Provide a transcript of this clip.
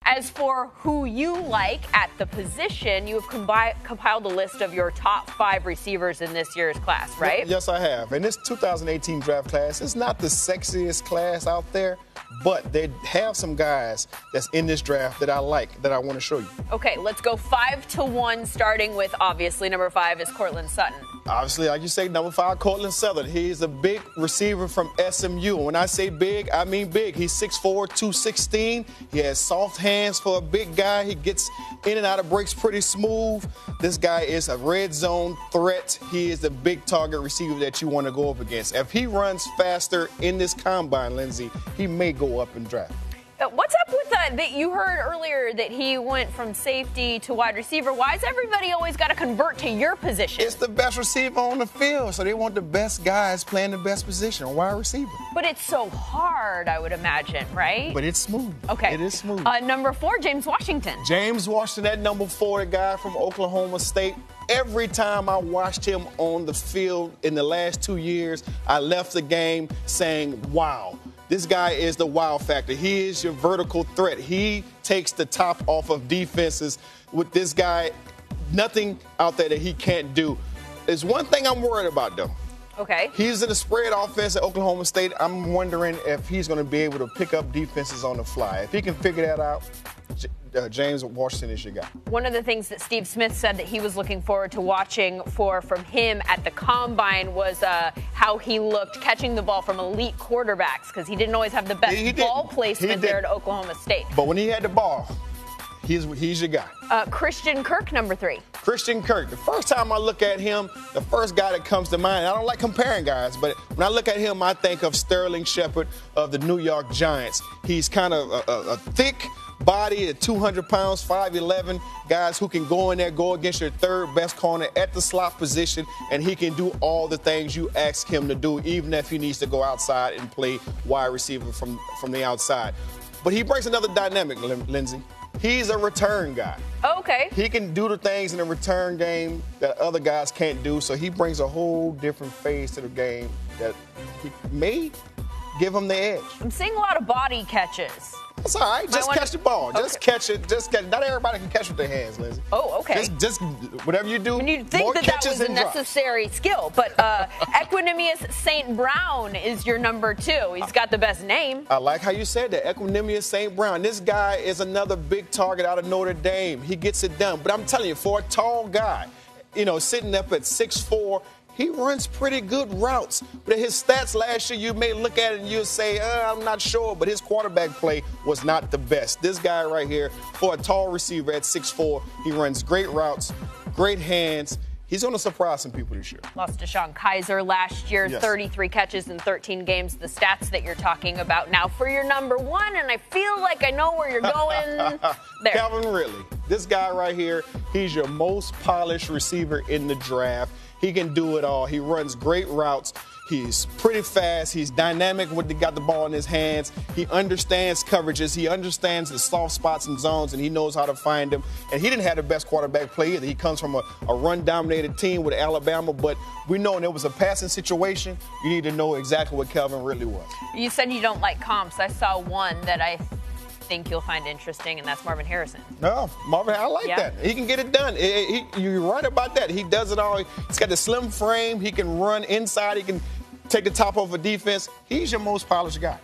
As for who you like at the position, you have compiled a list of your top 5 receivers in this year's class, right? Yes, I have. And this 2018 draft class is not the sexiest class out there, but they have some guys that's in this draft that I like, that I want to show you. Okay, let's go 5 to 1, starting with, obviously, number 5 is Courtland Sutton. Obviously, like you say, number 5, Courtland Sutton. He's a big receiver from SMU. When I say big, I mean big. He's 6'4", 216. He has soft hands for a big guy. He gets in and out of breaks pretty smooth. This guy is a red zone threat. He is the big target receiver that you want to go up against. If he runs faster in this combine, Lindsay, he may go up in draft. What's up with that you heard earlier that he went from safety to wide receiver? Why has everybody always got to convert to your position? It's the best receiver on the field, so they want the best guys playing the best position, wide receiver. But it's so hard, I would imagine, right? But it's smooth. Okay. It is smooth. Number 4, James Washington. James Washington, that number 4, the guy from Oklahoma State. Every time I watched him on the field in the last 2 years, I left the game saying, wow. This guy is the wow factor. He is your vertical threat. He takes the top off of defenses. With this guy, nothing out there that he can't do. There's one thing I'm worried about, though. Okay. He's in a spread offense at Oklahoma State. I'm wondering if he's going to be able to pick up defenses on the fly. If he can figure that out, James Washington is your guy. One of the things that Steve Smith said that he was looking forward to watching from him at the Combine was how he looked catching the ball from elite quarterbacks, because he didn't always have the best ball placement there at Oklahoma State. But when he had the ball, he's your guy. Cristian Kirk, number 3. Cristian Kirk. The first time I look at him, the first guy that comes to mind, I don't like comparing guys, but when I look at him, I think of Sterling Shepard of the New York Giants. He's kind of a thick body at 200 pounds, 5'11", guys who can go in there, go against your third best corner at the slot position, and he can do all the things you ask him to do, even if he needs to go outside and play wide receiver from the outside. But he brings another dynamic, Lindsay. He's a return guy. Okay. He can do the things in the return game that other guys can't do, so he brings a whole different phase to the game that he may give him the edge. I'm seeing a lot of body catches. That's all right. Just catch the ball. Okay. Just catch it. Just catch it. Not everybody can catch with their hands, Lindsay. Oh, okay. Just whatever you do, you'd think more that catches was a and drops. necessary skill, but Equanimous St. Brown is your number 2. He's got the best name. I like how you said that. Equanimous St. Brown. This guy is another big target out of Notre Dame. He gets it done. But I'm telling you, for a tall guy, sitting up at 6'4", he runs pretty good routes. But his stats last year, you may look at it and you'll say, I'm not sure, but his quarterback play was not the best. This guy right here, for a tall receiver at 6'4", he runs great routes, great hands. He's going to surprise some people this year. Lost to Sean Kaiser last year, yes. 33 catches in 13 games, the stats that you're talking about. Now, for your number 1, and I feel like I know where you're going. There. Calvin Ridley. This guy right here, he's your most polished receiver in the draft. He can do it all. He runs great routes. He's pretty fast. He's dynamic when he got the ball in his hands. He understands coverages. He understands the soft spots and zones, and he knows how to find them. And he didn't have the best quarterback play either. He comes from a run-dominated team with Alabama, but we know when there was a passing situation, you need to know exactly what Calvin Ridley was. You said you don't like comps. I saw one that I think you'll find interesting, and that's Marvin Harrison. No, Marvin, I like that. He can get it done. You're right about that. He does it all. He's got the slim frame. He can run inside. He can take the top off a defense. He's your most polished guy.